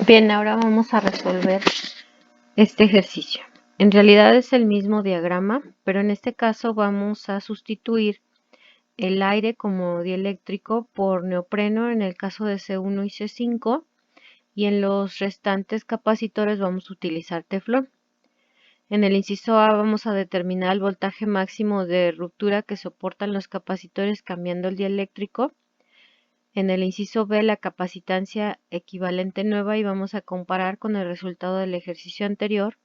Bien, ahora vamos a resolver este ejercicio. En realidad es el mismo diagrama, pero en este caso vamos a sustituir el aire como dieléctrico por neopreno en el caso de C1 y C5, y en los restantes capacitores vamos a utilizar teflón. En el inciso A vamos a determinar el voltaje máximo de ruptura que soportan los capacitores cambiando el dieléctrico. En el inciso B, la capacitancia equivalente nueva, y vamos a comparar con el resultado del ejercicio anterior.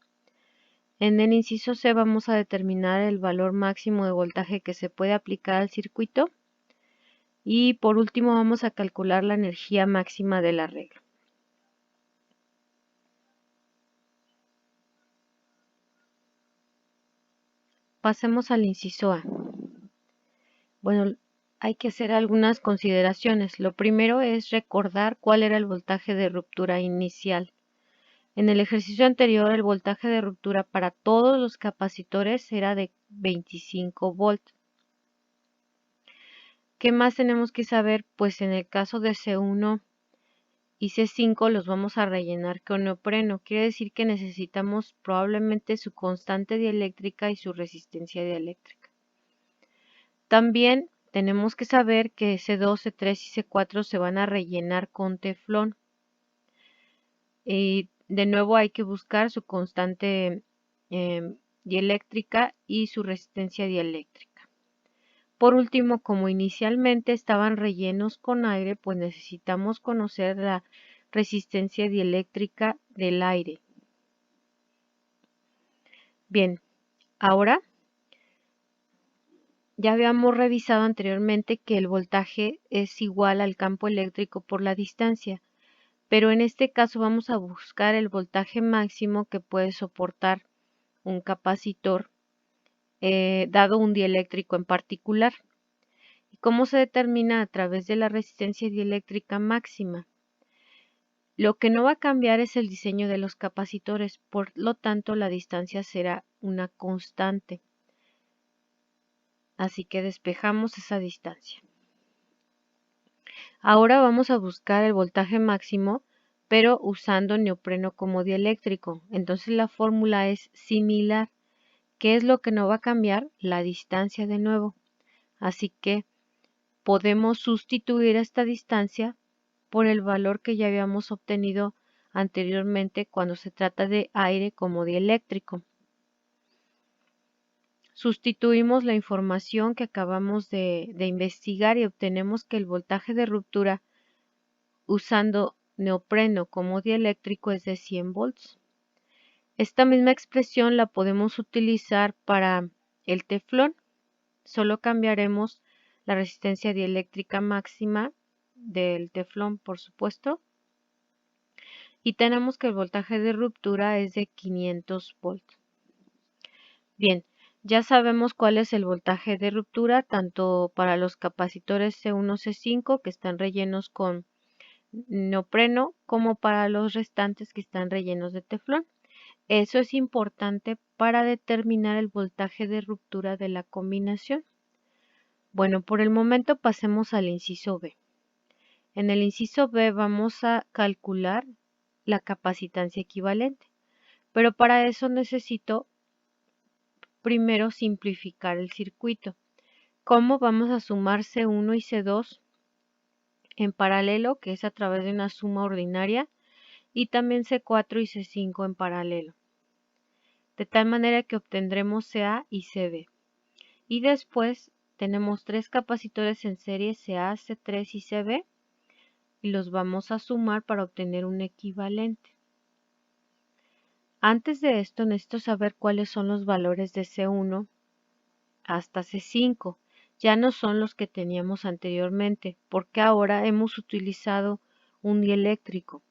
En el inciso C vamos a determinar el valor máximo de voltaje que se puede aplicar al circuito. Y por último vamos a calcular la energía máxima del arreglo. Pasemos al inciso A. Bueno, hay que hacer algunas consideraciones. Lo primero es recordar cuál era el voltaje de ruptura inicial. En el ejercicio anterior, el voltaje de ruptura para todos los capacitores era de 25 volts. ¿Qué más tenemos que saber? Pues en el caso de C1 y C5 los vamos a rellenar con neopreno. Quiere decir que necesitamos probablemente su constante dieléctrica y su resistencia dieléctrica. También tenemos que saber que C2, C3 y C4 se van a rellenar con teflón. Y de nuevo hay que buscar su constante dieléctrica y su resistencia dieléctrica. Por último, como inicialmente estaban rellenos con aire, pues necesitamos conocer la resistencia dieléctrica del aire. Bien, ahora ya habíamos revisado anteriormente que el voltaje es igual al campo eléctrico por la distancia, pero en este caso vamos a buscar el voltaje máximo que puede soportar un capacitor dado un dieléctrico en particular. ¿Y cómo se determina? A través de la resistencia dieléctrica máxima. Lo que no va a cambiar es el diseño de los capacitores, por lo tanto la distancia será una constante. Así que despejamos esa distancia. Ahora vamos a buscar el voltaje máximo, pero usando neopreno como dieléctrico. Entonces la fórmula es similar. ¿Qué es lo que no va a cambiar? La distancia de nuevo. Así que podemos sustituir esta distancia por el valor que ya habíamos obtenido anteriormente cuando se trata de aire como dieléctrico. Sustituimos la información que acabamos de investigar y obtenemos que el voltaje de ruptura usando neopreno como dieléctrico es de 100 volts. Esta misma expresión la podemos utilizar para el teflón. Solo cambiaremos la resistencia dieléctrica máxima del teflón, por supuesto. Y tenemos que el voltaje de ruptura es de 500 volts. Bien, ya sabemos cuál es el voltaje de ruptura, tanto para los capacitores C1, C5 que están rellenos con neopreno, como para los restantes que están rellenos de teflón. Eso es importante para determinar el voltaje de ruptura de la combinación. Bueno, por el momento pasemos al inciso B. En el inciso B vamos a calcular la capacitancia equivalente, pero para eso necesito primero simplificar el circuito. ¿Cómo? Vamos a sumar C1 y C2 en paralelo, que es a través de una suma ordinaria, y también C4 y C5 en paralelo, de tal manera que obtendremos CA y CB. Y después tenemos tres capacitores en serie CA, C3 y CB, y los vamos a sumar para obtener un equivalente. Antes de esto necesito saber cuáles son los valores de C1 hasta C5. Ya no son los que teníamos anteriormente, porque ahora hemos utilizado un dieléctrico.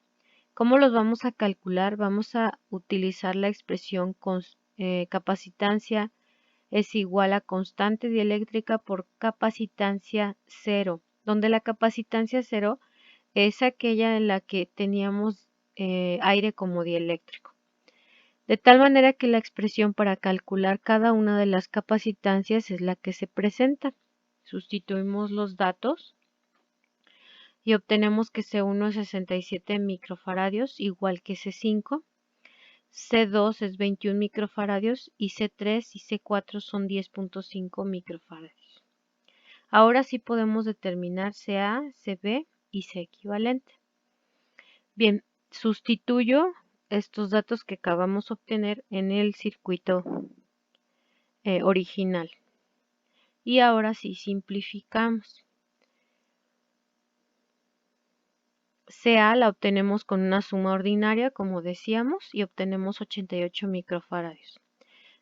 ¿Cómo los vamos a calcular? Vamos a utilizar la expresión capacitancia es igual a constante dieléctrica por capacitancia cero, donde la capacitancia cero es aquella en la que teníamos aire como dieléctrico. De tal manera que la expresión para calcular cada una de las capacitancias es la que se presenta. Sustituimos los datos y obtenemos que C1 es 67 microfaradios, igual que C5. C2 es 21 microfaradios y C3 y C4 son 10.5 microfaradios. Ahora sí podemos determinar CA, CB y C equivalente. Bien, sustituyo estos datos que acabamos de obtener en el circuito original. Y ahora sí simplificamos. CA la obtenemos con una suma ordinaria, como decíamos, y obtenemos 88 microfaradios.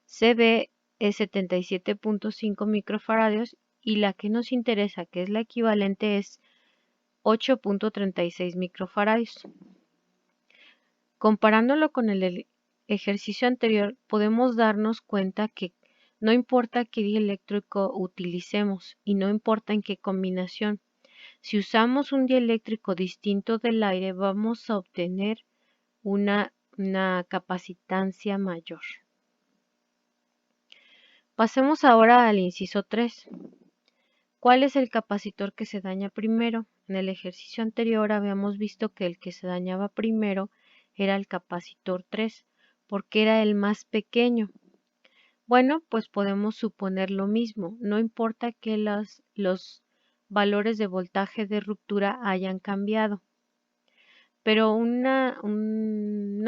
CB es 77.5 microfaradios y la que nos interesa, que es la equivalente, es 8.36 microfaradios. Comparándolo con el ejercicio anterior, podemos darnos cuenta que no importa qué dieléctrico utilicemos y no importa en qué combinación. Si usamos un dieléctrico distinto del aire, vamos a obtener una capacitancia mayor. Pasemos ahora al inciso 3. ¿Cuál es el capacitor que se daña primero? En el ejercicio anterior habíamos visto que el que se dañaba primero era el capacitor 3, porque era el más pequeño. Bueno, pues podemos suponer lo mismo, no importa que los valores de voltaje de ruptura hayan cambiado. Pero una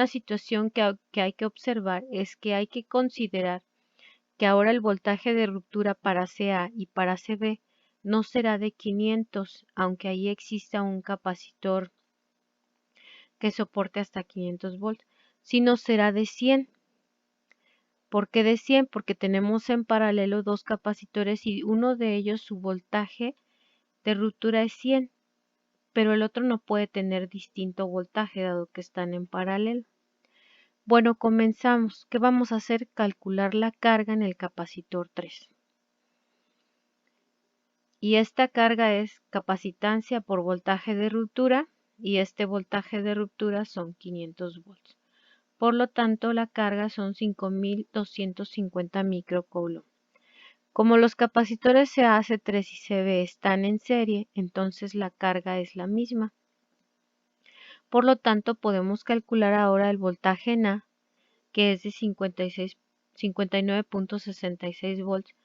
situación que hay que observar es que hay que considerar que ahora el voltaje de ruptura para CA y para CB no será de 500, aunque ahí exista un capacitor que soporte hasta 500 volts, sino será de 100. ¿Por qué de 100? Porque tenemos en paralelo dos capacitores y uno de ellos su voltaje de ruptura es 100, pero el otro no puede tener distinto voltaje dado que están en paralelo. Bueno, comenzamos. ¿Qué vamos a hacer? Calcular la carga en el capacitor 3. Y esta carga es capacitancia por voltaje de ruptura y este voltaje de ruptura son 500 volts. Por lo tanto, la carga son 5250 microcoulomb. Como los capacitores CA, C3 y CB están en serie, entonces la carga es la misma. Por lo tanto, podemos calcular ahora el voltaje en A, que es de 59.66 volts,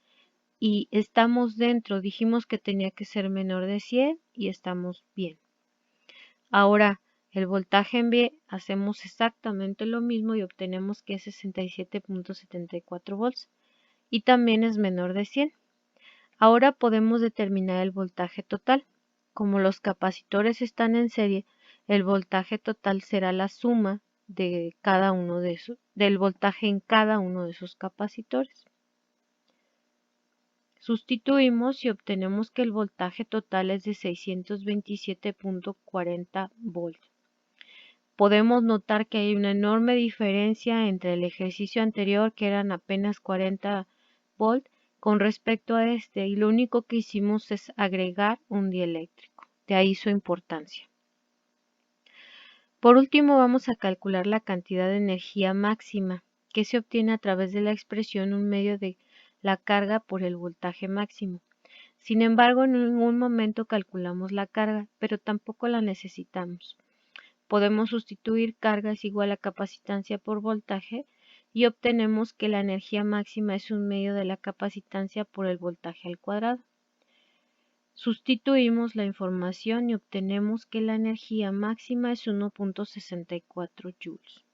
y estamos dentro. Dijimos que tenía que ser menor de 100 y estamos bien. Ahora, el voltaje en B, hacemos exactamente lo mismo y obtenemos que es 67.74 volts y también es menor de 100. Ahora podemos determinar el voltaje total. Como los capacitores están en serie, el voltaje total será la suma de cada uno de esos, del voltaje en cada uno de esos capacitores. Sustituimos y obtenemos que el voltaje total es de 627.40 volts. Podemos notar que hay una enorme diferencia entre el ejercicio anterior, que eran apenas 40 volts, con respecto a este, y lo único que hicimos es agregar un dieléctrico. De ahí su importancia. Por último, vamos a calcular la cantidad de energía máxima, que se obtiene a través de la expresión un medio de la carga por el voltaje máximo. Sin embargo, en ningún momento calculamos la carga, pero tampoco la necesitamos. Podemos sustituir carga es igual a capacitancia por voltaje y obtenemos que la energía máxima es un medio de la capacitancia por el voltaje al cuadrado. Sustituimos la información y obtenemos que la energía máxima es 1.64 joules.